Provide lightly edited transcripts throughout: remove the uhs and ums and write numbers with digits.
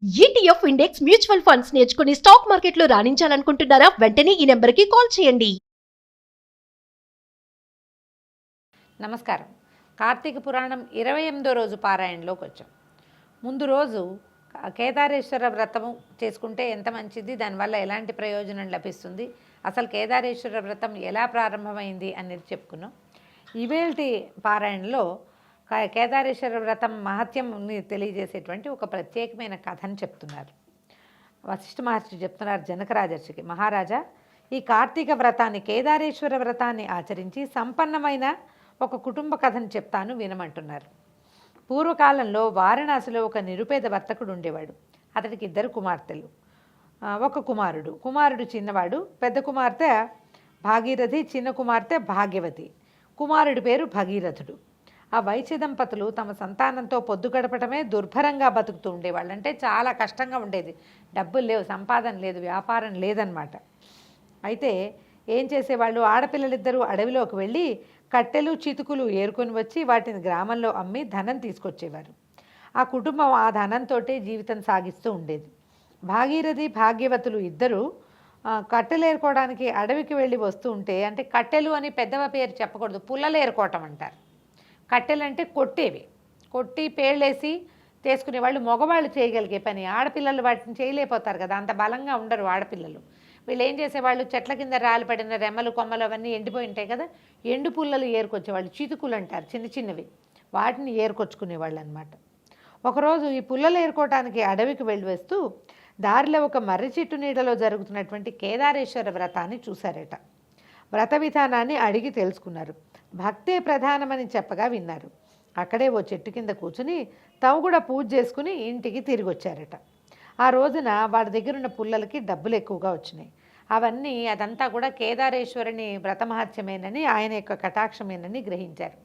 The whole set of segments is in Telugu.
ఈటీఎఫ్ ఇండెక్స్ మ్యూచువల్ ఫండ్స్ నేర్చుకుని స్టాక్ మార్కెట్లో రాణించాలనుకుంటున్నారా? వెంటనే ఈ నెంబర్కి కాల్ చేయండి. నమస్కారం. కార్తీక పురాణం 28వ రోజు పారాయణలోకి వచ్చాం. ముందు రోజు కేదారేశ్వర వ్రతము చేసుకుంటే ఎంత మంచిది, దానివల్ల ఎలాంటి ప్రయోజనం లభిస్తుంది, అసలు కేదారేశ్వర వ్రతం ఎలా ప్రారంభమైంది అనేది చెప్పుకున్నాం. ఇవేల్టి పారాయణలో కేదారేశ్వర వ్రతం మహత్యంని తెలియజేసేటువంటి ఒక ప్రత్యేకమైన కథను చెప్తున్నారు. వశిష్ఠ మహర్షి చెప్తున్నారు జనకరాజర్షికి, మహారాజా, ఈ కార్తీక వ్రతాన్ని, కేదారేశ్వర వ్రతాన్ని ఆచరించి సంపన్నమైన ఒక కుటుంబ కథను చెప్తాను వినమంటున్నారు. పూర్వకాలంలో వారణాసిలో ఒక నిరుపేద వర్తకుడు ఉండేవాడు. అతడికి 2 కుమార్తెలు, ఒక కుమారుడు చిన్నవాడు. పెద్ద కుమార్తె భాగీరథి, చిన్న కుమార్తె భాగ్యవతి. కుమారుడి పేరు భగీరథుడు. ఆ వైశ్య దంపతులు తమ సంతానంతో పొద్దు గడపటమే దుర్భరంగా బతుకుతూ ఉండేవాళ్ళు. అంటే చాలా కష్టంగా ఉండేది. డబ్బులు లేవు, సంపాదన లేదు, వ్యాపారం లేదనమాట. అయితే ఏం చేసేవాళ్ళు, ఆడపిల్లలిద్దరూ అడవిలోకి వెళ్ళి కట్టెలు చితుకులు ఏరుకొని వచ్చి వాటిని గ్రామంలో అమ్మి ధనం తీసుకొచ్చేవారు. ఆ కుటుంబం ఆ ధనంతో జీవితం సాగిస్తూ ఉండేది. భాగీరథి భాగ్యవతులు ఇద్దరు కట్టెలు ఏరుకోవడానికి అడవికి వెళ్ళి వస్తూ ఉంటే, అంటే కట్టెలు అని పెద్దవ పేరు చెప్పకూడదు, పుల్లలు ఏరుకోవటం అంటారు. కట్టెలు అంటే కొట్టి పేళ్ళేసి తీసుకునేవాళ్ళు. మగవాళ్ళు చేయగలిగే పని, ఆడపిల్లలు వాటిని చేయలేకపోతారు కదా, అంత బలంగా ఉండరు ఆడపిల్లలు. వీళ్ళు ఏం చేసేవాళ్ళు, చెట్ల కింద రాలి పడిన రెమ్మలు కొమ్మలు అవన్నీ ఎండిపోయి ఉంటాయి కదా, ఎండు పుల్లలు ఏరుకొచ్చేవాళ్ళు. చితుకులు అంటారు, చిన్న చిన్నవి, వాటిని ఏరుకొచ్చుకునేవాళ్ళు అనమాట. ఒకరోజు ఈ పుల్లలు ఏరుకోవటానికి అడవికి వెళ్ళి వస్తూ దారిలో ఒక మర్రి చెట్టు నీడలో జరుగుతున్నటువంటి కేదారేశ్వర వ్రతాన్ని చూశారట. వ్రత విధానాన్ని అడిగి తెలుసుకున్నారు. భక్తే ప్రధానమని చెప్పగా విన్నారు. అక్కడే ఓ చెట్టు కింద కూర్చుని తాము కూడా పూజ చేసుకుని ఇంటికి తిరిగి వచ్చారట. ఆ రోజున వాడి దగ్గర ఉన్న పుల్లలకి డబ్బులు ఎక్కువగా వచ్చినాయి. అదంతా కూడా కేదారేశ్వరుని వ్రతమహత్యమేనని, ఆయన యొక్క కటాక్షమేనని గ్రహించారు.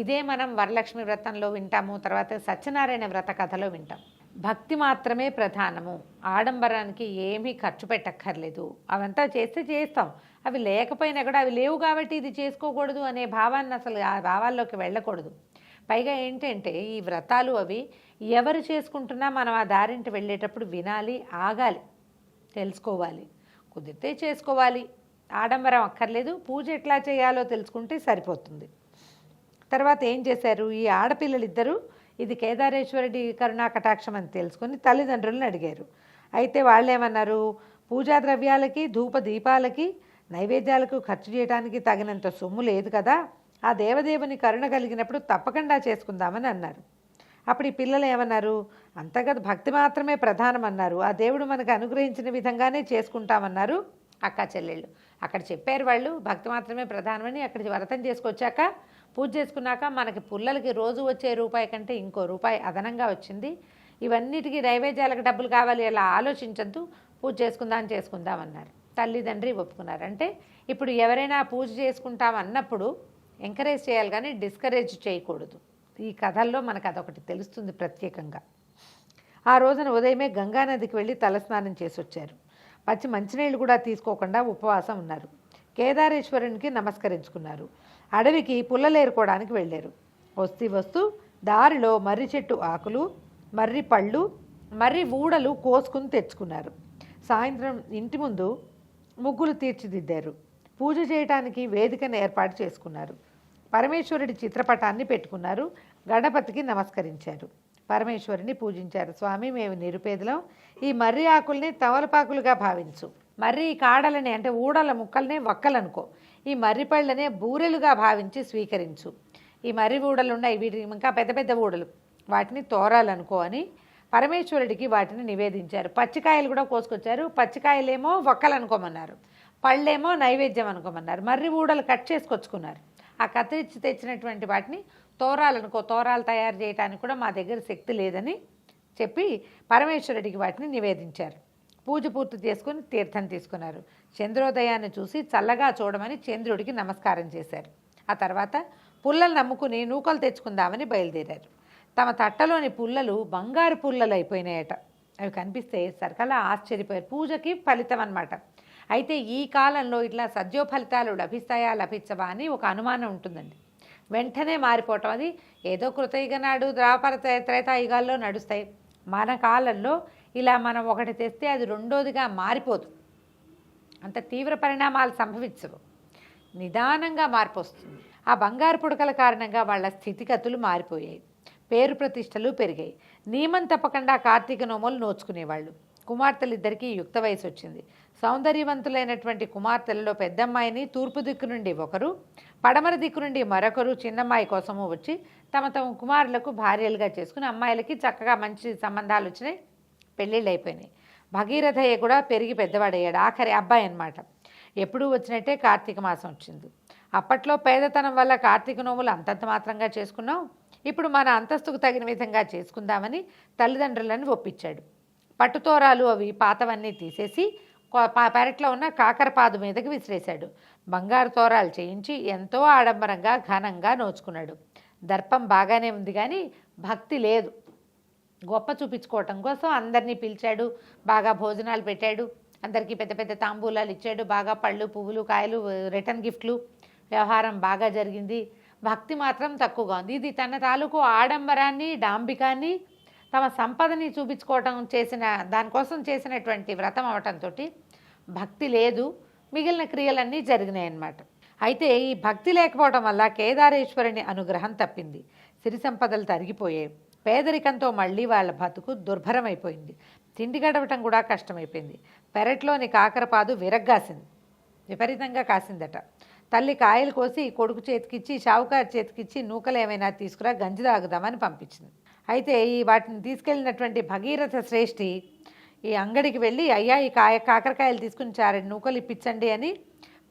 ఇదే మనం వరలక్ష్మి వ్రతంలో వింటాము, తర్వాత సత్యనారాయణ వ్రత కథలో వింటాం. భక్తి మాత్రమే ప్రధానము, ఆడంబరానికి ఏమీ ఖర్చు పెట్టక్కర్లేదు, అవంతా చేస్తే చేస్తాం, అవి లేకపోయినా కూడా అవి లేవు కాబట్టి ఇది చేసుకోకూడదు అనే భావాన్ని, అసలు ఆ భావాల్లోకి వెళ్ళకూడదు. పైగా ఏంటంటే ఈ వ్రతాలు అవి ఎవరు చేసుకుంటున్నా మనం ఆ దారింటి వెళ్ళేటప్పుడు వినాలి, ఆగాలి, తెలుసుకోవాలి, కుదిరితే చేసుకోవాలి, ఆడంబరం అక్కర్లేదు, పూజ ఎట్లా చేయాలో తెలుసుకుంటే సరిపోతుంది. తర్వాత ఏం చేశారు, ఈ ఆడపిల్లలిద్దరూ ఇది కేదారేశ్వరుడి కరుణా కటాక్షం అని తెలుసుకొని తల్లిదండ్రులను అడిగారు. అయితే వాళ్ళేమన్నారు, పూజా ద్రవ్యాలకి, ధూప దీపాలకి, నైవేద్యాలకు ఖర్చు చేయడానికి తగినంత సొమ్ము లేదు కదా, ఆ దేవదేవుని కరుణ కలిగినప్పుడు తప్పకుండా చేసుకుందామని అన్నారు. అప్పుడు ఈ పిల్లలు ఏమన్నారు, అంతగత భక్తి మాత్రమే ప్రధానం అన్నారు, ఆ దేవుడు మనకు అనుగ్రహించిన విధంగానే చేసుకుంటామన్నారు అక్క చెల్లెళ్ళు. అక్కడ చెప్పారు వాళ్ళు భక్తి మాత్రమే ప్రధానమని. అక్కడికి వ్రతం చేసుకొచ్చాక, పూజ చేసుకున్నాక మనకి పుల్లలకి రోజు వచ్చే రూపాయి కంటే ఇంకో రూపాయి అదనంగా వచ్చింది. ఇవన్నిటికీ నైవేద్యాలకు డబ్బులు కావాలి, అలా ఆలోచించద్దు, పూజ చేసుకుందామన్నారు. తల్లిదండ్రి ఒప్పుకున్నారు. అంటే ఇప్పుడు ఎవరైనా పూజ చేసుకుంటామన్నప్పుడు ఎంకరేజ్ చేయాలి కానీ డిస్కరేజ్ చేయకూడదు. ఈ కథల్లో మనకు అదొకటి తెలుస్తుంది ప్రత్యేకంగా. ఆ రోజున ఉదయమే గంగానదికి వెళ్ళి తలస్నానం చేసి వచ్చారు. మంచినీళ్ళు కూడా తీసుకోకుండా ఉపవాసం ఉన్నారు. కేదారేశ్వరునికి నమస్కరించుకున్నారు. అడవికి పుల్లలేరుకోవడానికి వెళ్ళారు. వస్తూ దారిలో మర్రి చెట్టు ఆకులు, మర్రి పళ్ళు, మర్రి ఊడలు కోసుకుని తెచ్చుకున్నారు. సాయంత్రం ఇంటి ముందు ముగ్గులు తీర్చిదిద్దారు. పూజ చేయటానికి వేదికను ఏర్పాటు చేసుకున్నారు. పరమేశ్వరుడి చిత్రపటాన్ని పెట్టుకున్నారు. గణపతికి నమస్కరించారు. పరమేశ్వరుని పూజించారు. స్వామి, మేము నిరుపేదలం, ఈ మర్రి ఆకుల్ని తమలపాకులుగా భావించు, మర్రి కాడలని అంటే ఊడల ముక్కల్ని వక్కలనుకో, ఈ మర్రి పళ్ళనే బూరెలుగా భావించి స్వీకరించు, ఈ మర్రి ఊడలు ఉన్నాయి, వీటి ఇంకా పెద్ద పెద్ద ఊడలు, వాటిని తోరాలనుకో అని పరమేశ్వరుడికి వాటిని నివేదించారు. పచ్చికాయలు కూడా కోసుకొచ్చారు. పచ్చికాయలేమో వక్కలనుకోమన్నారు, పళ్ళేమో నైవేద్యం అనుకోమన్నారు. మర్రి ఊడలు కట్ చేసుకొచ్చుకున్నారు. ఆ కత్తిరించి తెచ్చినటువంటి వాటిని తోరాలనుకో, తోరాలు తయారు చేయడానికి కూడా మా దగ్గర శక్తి లేదని చెప్పి పరమేశ్వరుడికి వాటిని నివేదించారు. పూజ పూర్తి చేసుకుని తీర్థం తీసుకున్నారు. చంద్రోదయాన్ని చూసి చల్లగా చూడమని చంద్రుడికి నమస్కారం చేశారు. ఆ తర్వాత పుల్లలు నమ్ముకుని నూకలు తెచ్చుకుందామని బయలుదేరారు. తమ తట్టలోని పుల్లలు బంగారు పుల్లలు అయిపోయినాయట. అవి కనిపిస్తే సరికలా ఆశ్చర్యపోయారు. పూజకి ఫలితం అన్నమాట. అయితే ఈ కాలంలో ఇట్లా సద్యో ఫలితాలు లభిస్తాయా లభించవా అని ఒక అనుమానం ఉంటుందండి. వెంటనే మారిపోవటం, అది ఏదో కృతయుగ నాడు ద్వాపర త్రేతాయుగాల్లో నడుస్తాయి. మన కాలంలో ఇలా మనం ఒకటి తెస్తే అది రెండోదిగా మారిపోదు, అంత తీవ్ర పరిణామాలు సంభవించవు, నిదానంగా మార్పు వస్తుంది. ఆ బంగారు పుడకల కారణంగా వాళ్ళ స్థితిగతులు మారిపోయాయి, పేరు ప్రతిష్టలు పెరిగాయి. నియమం తప్పకుండా కార్తీక నోములు నోచుకునేవాళ్ళు. కుమార్తెలిద్దరికీ యుక్త వయసు వచ్చింది. సౌందర్యవంతులైనటువంటి కుమార్తెలలో పెద్దమ్మాయిని తూర్పు దిక్కు నుండి ఒకరు, పడమర దిక్కు నుండి మరొకరు చిన్నమ్మాయి కోసము వచ్చి తమ కుమారులకు భార్యలుగా చేసుకుని అమ్మాయిలకి చక్కగా మంచి సంబంధాలు వచ్చినాయి, పెళ్ళిళ్ళు అయిపోయినాయి. భగీరథయ్య కూడా పెరిగి పెద్దవాడయ్యాడు, ఆఖరి అబ్బాయి అన్నమాట. ఎప్పుడూ వచ్చినట్టే కార్తీక మాసం వచ్చింది. అప్పట్లో పేదతనం వల్ల కార్తీక నోములు అంతంత మాత్రంగా చేసుకున్నాం, ఇప్పుడు మన అంతస్తుకు తగిన విధంగా చేసుకుందామని తల్లిదండ్రులను ఒప్పించాడు. పట్టుతోరాలు అవి పాతవన్నీ తీసేసి పెరట్లో ఉన్న కాకరపాదు మీదకి విసిరేశాడు. బంగారు తోరాలు చేయించి ఎంతో ఆడంబరంగా ఘనంగా నోచుకున్నాడు. దర్పం బాగానే ఉంది కానీ భక్తి లేదు. గొప్ప చూపించుకోవటం కోసం అందరినీ పిలిచాడు, బాగా భోజనాలు పెట్టాడు, అందరికీ పెద్ద పెద్ద తాంబూలాలు ఇచ్చాడు, బాగా పళ్ళు పువ్వులు కాయలు రిటర్న్ గిఫ్ట్లు, వ్యవహారం బాగా జరిగింది. భక్తి మాత్రం తక్కువగా ఉంది. ఇది తన తాలూకు ఆడంబరాన్ని డాంబికాన్ని తమ సంపదని చూపించుకోవటం దానికోసం చేసినటువంటి వ్రతం అవటంతో భక్తి లేదు, మిగిలిన క్రియలన్నీ జరిగినాయి అన్నమాట. అయితే ఈ భక్తి లేకపోవడం వల్ల కేదారేశ్వరుని అనుగ్రహం తప్పింది. సిరి సంపదలు తరిగిపోయాయి. పేదరికంతో మళ్ళీ వాళ్ళ బతుకు దుర్భరమైపోయింది. తిండి గడవటం కూడా కష్టమైపోయింది. పెరట్లోని కాకరపాదు విరగ్గాసింది, విపరీతంగా కాసిందట. తల్లి కాయలు కోసి కొడుకు చేతికిచ్చి షావుకారు చేతికిచ్చి నూకలు ఏమైనా తీసుకురా గంజి తాగుదామని పంపించింది. అయితే వాటిని తీసుకెళ్ళినటువంటి భగీరథ శ్రేష్ఠి ఈ అంగడికి వెళ్ళి అయ్యా ఈ కాకరకాయలు తీసుకుని 2 నూకలు ఇప్పించండి అని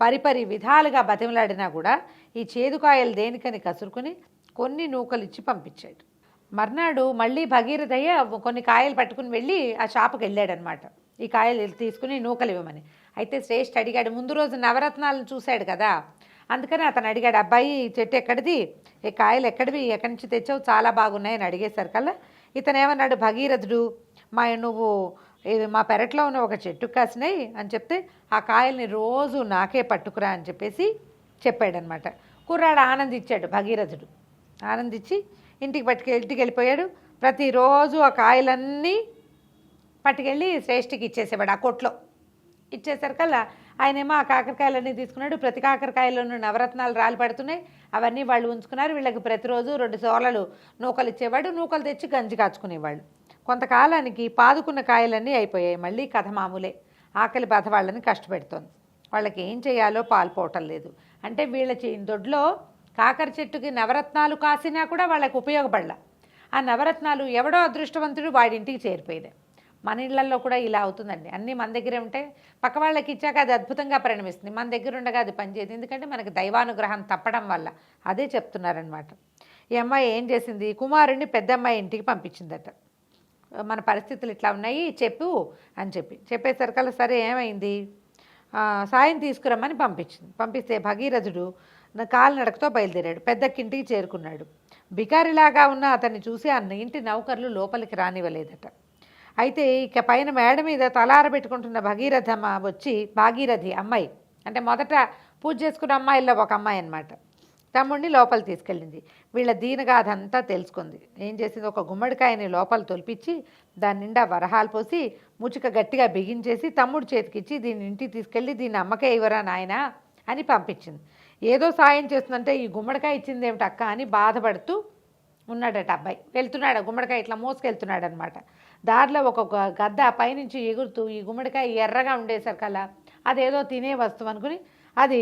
పరిపరి విధాలుగా బతిమలాడినా కూడా ఈ చేదుకాయలు దేనికని కసురుకుని కొన్ని నూకలు ఇచ్చి పంపించాడు. మర్నాడు మళ్ళీ భగీరథయ్య కొన్ని కాయలు పట్టుకుని వెళ్ళి ఆ షాపుకి వెళ్ళాడనమాట, ఈ కాయలు తీసుకుని నూకలు ఇవ్వమని. అయితే శ్రేష్ఠ అడిగాడు, ముందు రోజు నవరత్నాలను చూశాడు కదా, అందుకని అతను అడిగాడు, అబ్బాయి ఈ చెట్టు ఎక్కడిది, ఈ కాయలు ఎక్కడివి, ఎక్కడి నుంచి తెచ్చావు, చాలా బాగున్నాయని అడిగేసరికల్లా ఇతను ఏమన్నాడు, భగీరథుడు నువ్వు మా పెరట్లో ఉన్న ఒక చెట్టు కాసినాయి అని చెప్తే ఆ కాయల్ని రోజు నాకే పట్టుకురా అని చెప్పాడనమాట. కుర్రాడు ఆనందించాడు. భగీరథుడు ఆనందించి ఇంటికి వెళ్ళిపోయాడు. ప్రతిరోజు ఆ కాయలన్నీ పట్టుకెళ్ళి శ్రేష్ఠికి ఇచ్చేసేవాడు. ఆ కొట్లో ఇచ్చేసరికల్లా ఆయనేమో ఆ కాకరకాయలన్నీ తీసుకున్నాడు. ప్రతి కాకరకాయలను నవరత్నాలు రాలి పడుతున్నాయి, అవన్నీ వాళ్ళు ఉంచుకున్నారు. వీళ్ళకి ప్రతిరోజు 2 సోలలు నూకలు ఇచ్చేవాడు. నూకలు తెచ్చి గంజి కాచుకునేవాళ్ళు. కొంతకాలానికి పాదుకున్న కాయలన్నీ అయిపోయాయి. మళ్ళీ కథ మామూలే. ఆకలి బాధ వాళ్ళని కష్టపెడుతోంది. వాళ్ళకి ఏం చేయాలో పాల్పోవటం లేదు. అంటే వీళ్ళ దొడ్లో కాకర చెట్టుకి నవరత్నాలు కాసినా కూడా వాళ్ళకి ఉపయోగపడలా. ఆ నవరత్నాలు ఎవడో అదృష్టవంతుడు వాడింటికి చేరిపోయింది. మన ఇళ్లలో కూడా ఇలా అవుతుందండి. అన్నీ మన దగ్గరే ఉంటే పక్క వాళ్ళకి ఇచ్చాక అది అద్భుతంగా పరిణమిస్తుంది, మన దగ్గర ఉండగా అది పనిచేయదు. ఎందుకంటే మనకి దైవానుగ్రహం తప్పడం వల్ల. అదే చెప్తున్నారనమాట. ఈ అమ్మాయి ఏం చేసింది, కుమారుడిని పెద్దమ్మాయి ఇంటికి పంపించిందట. మన పరిస్థితులు ఇట్లా ఉన్నాయి చెప్పు అని చెప్పేసరికల్లా సరే ఏమైంది, సాయం తీసుకురమ్మని పంపిస్తే భగీరథుడు కాలినడకతో బయలుదేరాడు. పెద్దక్కింటికి చేరుకున్నాడు. బికారిలాగా ఉన్న అతన్ని చూసి ఆ ఇంటి నౌకర్లు లోపలికి రానివ్వలేదట. అయితే ఇక పైన మేడ మీద తలారబెట్టుకుంటున్న భాగీరథి అమ్మాయి, అంటే మొదట పూజ చేసుకున్న అమ్మాయిల్లో ఒక అమ్మాయి అన్నమాట, తమ్ముడిని లోపల తీసుకెళ్ళింది. వీళ్ళ దీనగాథ అంతా తెలుసుకుంది. ఏం చేసింది, ఒక గుమ్మడికాయని లోపల తొలిపించి దాని నిండా వరహాలు పోసి ముచిక గట్టిగా బిగించేసి తమ్ముడు చేతికిచ్చి దీన్ని ఇంటికి తీసుకెళ్ళి దీన్ని అమ్మకే ఇవ్వరా నాయనా అని పంపించింది. ఏదో సాయం చేస్తుందంటే ఈ గుమ్మడికాయ ఇచ్చింది ఏమిటి అక్క అని బాధపడుతూ ఉన్నాడట అబ్బాయి. వెళ్తున్నాడు, గుమ్మడికాయ ఇట్లా మోసుకెళ్తున్నాడు అనమాట. దారిలో ఒక గద్ద పైనుంచి ఎగురుతూ ఈ గుమ్మడికాయ ఎర్రగా ఉండేసరికల్లా అదేదో తినే వస్తువు అనుకుని అది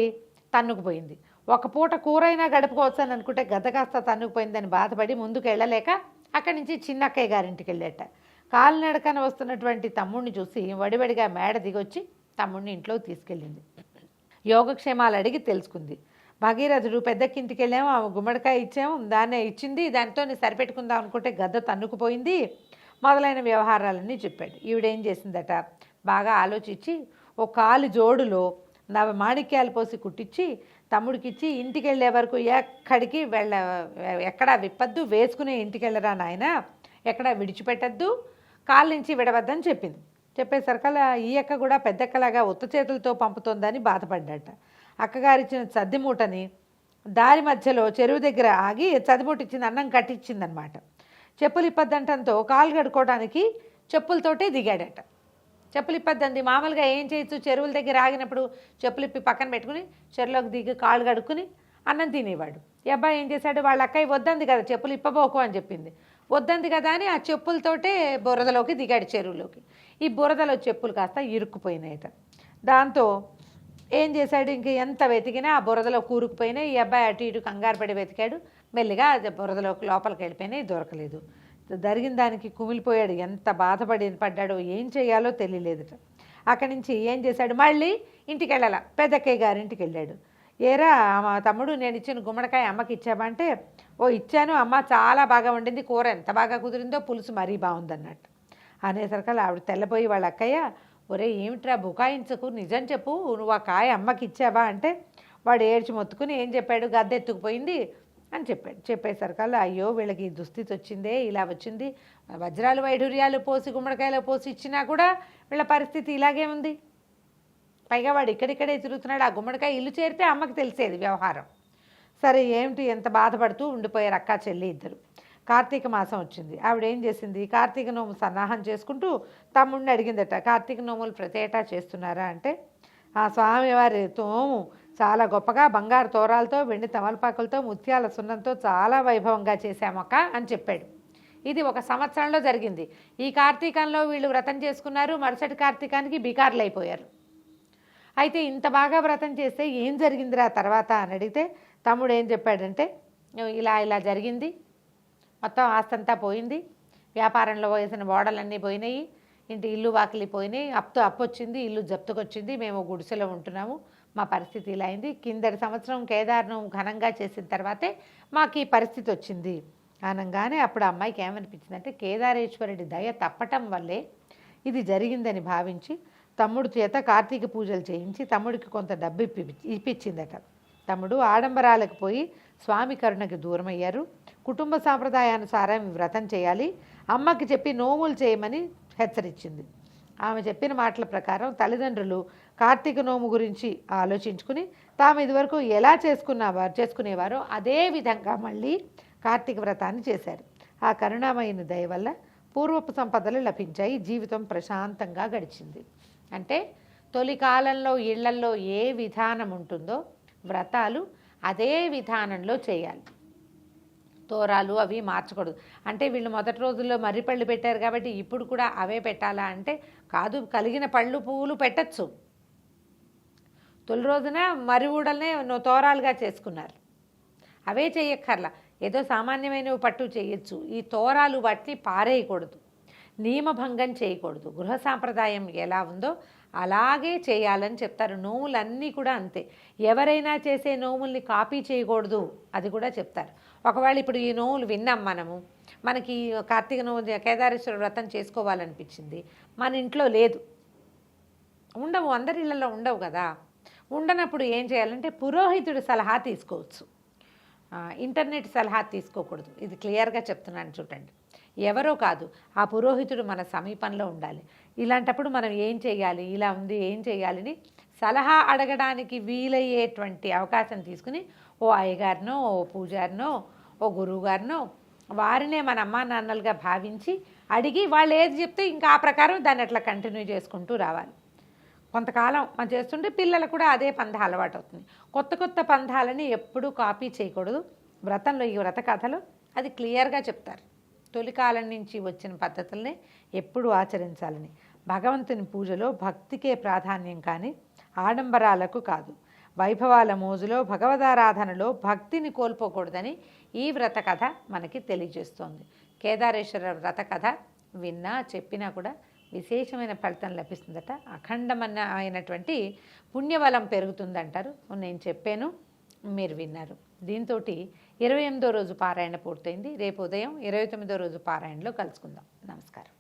తన్నుకుపోయింది. ఒక పూట కూరైనా గడుపుకోవచ్చు అని అనుకుంటే గద్ద కాస్త తన్నుకుపోయిందని బాధపడి ముందుకు వెళ్ళలేక అక్కడి నుంచి చిన్నక్కయ్య గారింటికి వెళ్ళేట. కాలినడకన వస్తున్నటువంటి తమ్ముడిని చూసి వడివడిగా మేడ దిగొచ్చి తమ్ముడిని ఇంట్లోకి తీసుకెళ్ళింది. యోగక్షేమాలు అడిగి తెలుసుకుంది. భగీరథుడు పెద్దక్కింటికి వెళ్ళాము, ఆ గుమ్మడికాయ ఇచ్చాము, దాన్నే ఇచ్చింది, దానితో సరిపెట్టుకుందాం అనుకుంటే గద్ద తన్నుకుపోయింది మొదలైన వ్యవహారాలన్నీ చెప్పాడు. ఈవిడేం చేసిందట, బాగా ఆలోచించి ఓ కాలు జోడులో మాణిక్యాలు పోసి కుట్టించి తమ్ముడికిచ్చి ఇంటికి వెళ్ళే వరకు ఎక్కడా విప్పద్దు, వేసుకునే ఇంటికి వెళ్ళరా నాయన, ఎక్కడా విడిచిపెట్టద్దు, కాళ్ళ నుంచి విడవద్దని చెప్పింది. చెప్పేసరికల్లా ఈ అక్క కూడా పెద్దక్కలాగా ఉత్త చేతులతో పంపుతోందని బాధపడ్డట. అక్కగారిచ్చిన సద్దిమూటని దారి మధ్యలో చెరువు దగ్గర ఆగి చదిమూట ఇచ్చింది, అన్నం కట్టించిందనమాట. చెప్పులు ఇప్పద్దంటంతో కాలు కడుక్కోవడానికి చెప్పులతోటే దిగాడట. చెప్పులు ఇప్పద్దంది. మామూలుగా ఏం చేయొచ్చు, చెరువుల దగ్గర ఆగినప్పుడు చెప్పులు ఇప్పి పక్కన పెట్టుకుని చెరువులోకి దిగి కాళ్ళు కడుక్కుని అన్నం తినేవాడు. ఈ అబ్బాయి ఏం చేశాడు, వాళ్ళ అక్కయ్య వద్దంది కదా చెప్పులు ఇప్పబోకు అని చెప్పింది. వద్దంది కదా అని ఆ చెప్పులతోటే బురదలోకి దిగాడు చెరువులోకి. ఈ బురదలో చెప్పులు కాస్త ఇరుక్కుపోయినాయట. దాంతో ఏం చేశాడు, ఇంక ఎంత వెతికినా ఆ బురదలో కూరుకుపోయినాయి. ఈ అబ్బాయి అటు ఇటు కంగారు పడి వెతికాడు. మెల్లిగా అది బురదలోకి లోపలికి వెళ్ళిపోయినాయి, దొరకలేదు. జరిగిన దానికి కుమిలిపోయాడు. ఎంత పడ్డాడో ఏం చేయాలో తెలియలేదుట. అక్కడి నుంచి ఏం చేశాడు, మళ్ళీ ఇంటికి వెళ్ళాల, పెద్దక్కయ్య గారింటికి వెళ్ళాడు. ఏరా మా తమ్ముడు, నేను ఇచ్చిన గుమ్మడికాయ అమ్మకి ఇచ్చావా అంటే, ఓ ఇచ్చాను అమ్మ, చాలా బాగా వండింది, కూర ఎంత బాగా కుదిరిందో, పులుసు మరీ బాగుందన్నట్టు అనేసరికల్లా ఆవిడ తెల్లపోయి వాళ్ళ అక్కయ్య, ఒరే ఏమిట్రా బుకాయించకు, నిజం చెప్పు, నువ్వు ఆ కాయ అమ్మకి ఇచ్చావా అంటే వాడు ఏడ్చి మొత్తుకుని ఏం చెప్పాడు, గద్దెత్తుకుపోయింది అని చెప్పాడు. చెప్పేసరికల్లా అయ్యో వీళ్ళకి ఈ దుస్థితి వచ్చిందే, ఇలా వచ్చింది, వజ్రాలు వైఢూర్యాలు పోసి గుమ్మడికాయలు పోసి ఇచ్చినా కూడా వీళ్ళ పరిస్థితి ఇలాగే ఉంది. పైగా వాడు ఇక్కడిక్కడే తిరుగుతున్నాడు. ఆ గుమ్మడికాయ ఇల్లు చేరితే అమ్మకి తెలిసేది వ్యవహారం. సరే ఏమిటి, ఎంత బాధపడుతూ ఉండిపోయారు అక్క చెల్లి ఇద్దరు. కార్తీక మాసం వచ్చింది. ఆవిడ ఏం చేసింది, కార్తీక నోము సన్నాహం చేసుకుంటూ తమ్ముడిని అడిగిందట, కార్తీక నోములు ప్రతి ఏటా చేస్తున్నారా అంటే, ఆ స్వామివారి తోము చాలా గొప్పగా బంగారు తోరాలతో, వెండి తమలపాకులతో, ముత్యాల సున్నంతో చాలా వైభవంగా చేశామక్క అని చెప్పాడు. ఇది ఒక సంవత్సరంలో జరిగింది. ఈ కార్తీకంలో వీళ్ళు వ్రతం చేసుకున్నారు. మరుసటి కార్తీకానికి బికార్లు అయిపోయారు. అయితే ఇంత బాగా వ్రతం చేస్తే ఏం జరిగిందిరా తర్వాత అని అడిగితే తమ్ముడు ఏం చెప్పాడంటే, ఇలా ఇలా జరిగింది, మొత్తం ఆస్తంతా పోయింది, వ్యాపారంలో వేసిన ఓడలన్నీ పోయినాయి, ఇంటి ఇల్లు వాకిలి పోయినాయి, అప్పు వచ్చింది, ఇల్లు జప్తుకొచ్చింది, మేము గుడిసెలో ఉంటున్నాము, మా పరిస్థితి ఇలా అయింది, కిందటి సంవత్సరం కేదార్ను ఘనంగా చేసిన తర్వాతే మాకు ఈ పరిస్థితి వచ్చింది అనగానే అప్పుడు అమ్మాయికి ఏమనిపించిందంటే, కేదారేశ్వరుడి దయ తప్పటం వల్లే ఇది జరిగిందని భావించి తమ్ముడు చేత కార్తీక పూజలు చేయించి తమ్ముడికి కొంత డబ్బు ఇప్పించిందట. తమ్ముడు ఆడంబరాలకు పోయి స్వామి కరుణకి దూరమయ్యారు. కుటుంబ సాంప్రదాయానుసారం వ్రతం చేయాలి, అమ్మకి చెప్పి నోములు చేయమని హెచ్చరించింది. ఆమె చెప్పిన మాటల ప్రకారం తల్లిదండ్రులు కార్తీక నోము గురించి ఆలోచించుకుని తాము ఇదివరకు ఎలా చేసుకునేవారో అదే విధంగా మళ్ళీ కార్తీక వ్రతాన్ని చేశారు. ఆ కరుణామయుని దయ వల్ల పూర్వపు సంపదలు లభించాయి, జీవితం ప్రశాంతంగా గడిచింది. అంటే తొలి కాలంలో ఇళ్లల్లో ఏ విధానం ఉంటుందో వ్రతాలు అదే విధానంలో చేయాలి. తోరాలు అవి మార్చకూడదు. అంటే వీళ్ళు మొదటి రోజుల్లో మర్రి పళ్ళు పెట్టారు కాబట్టి ఇప్పుడు కూడా అవే పెట్టాలా అంటే కాదు, కలిగిన పళ్ళు పువ్వులు పెట్టచ్చు. తొలి రోజున మర్రి ఊడల్నే తోరాలుగా చేసుకున్నారు, అవే చేయక్కర్లా, ఏదో సామాన్యమైనవి పట్టు చేయొచ్చు. ఈ తోరాలు వాటిని పారేయకూడదు, నియమభంగం చేయకూడదు. గృహ సాంప్రదాయం ఎలా ఉందో అలాగే చేయాలని చెప్తారు. నోములన్నీ కూడా అంతే. ఎవరైనా చేసే నోముల్ని కాపీ చేయకూడదు, అది కూడా చెప్తారు. ఒకవేళ ఇప్పుడు ఈ నోములు విన్నాం మనకి కార్తీక నోము కేదారేశ్వర వ్రతం చేసుకోవాలనిపించింది, మన ఇంట్లో లేదు, ఉండవు, అందరి ఇళ్లలో ఉండవు కదా. ఉండనప్పుడు ఏం చేయాలంటే పురోహితుడి సలహా తీసుకోవచ్చు, ఇంటర్నెట్ సలహా తీసుకోకూడదు. ఇది క్లియర్గా చెప్తున్నాను చూడండి. ఎవరో కాదు, ఆ పురోహితుడు మన సమీపంలో ఉండాలి. ఇలాంటప్పుడు మనం ఏం చేయాలి, ఇలా ఉంది ఏం చేయాలని సలహా అడగడానికి వీలయ్యేటువంటి అవకాశం తీసుకుని ఓ అయ్యగారినో, ఓ పూజారినో, ఓ గురువుగారినో వారినే మన అమ్మా నాన్నలుగా భావించి అడిగి వాళ్ళు ఏది చెప్తే ఇంకా ఆ ప్రకారం దాన్ని అట్లా కంటిన్యూ చేసుకుంటూ రావాలి. కొంతకాలం మనం చేస్తుంటే పిల్లలు కూడా అదే పంథ అలవాటు అవుతుంది. కొత్త కొత్త పంథాలని ఎప్పుడూ కాపీ చేయకూడదు. వ్రతంలో ఈ వ్రత కథలో అది క్లియర్గా చెప్తారు. తొలికాలం నుంచి వచ్చిన పద్ధతులనే ఎప్పుడూ ఆచరించాలని. భగవంతుని పూజలో భక్తికే ప్రాధాన్యం కానీ ఆడంబరాలకు కాదు. వైభవాల మోజులో భగవదారాధనలో భక్తిని కోల్పోకూడదని ఈ వ్రత కథ మనకి తెలియజేస్తోంది. కేదారేశ్వర వ్రత కథ విన్నా చెప్పినా కూడా విశేషమైన ఫలితం లభిస్తుందట. అఖండమైనటువంటి పుణ్యబలం పెరుగుతుందంటారు. నేను చెప్పాను, మీరు విన్నారు. దీంతో 28వ రోజు పారాయణ పూర్తయింది. రేపు ఉదయం 29వ రోజు పారాయణలో కలుసుకుందాం. నమస్కారం.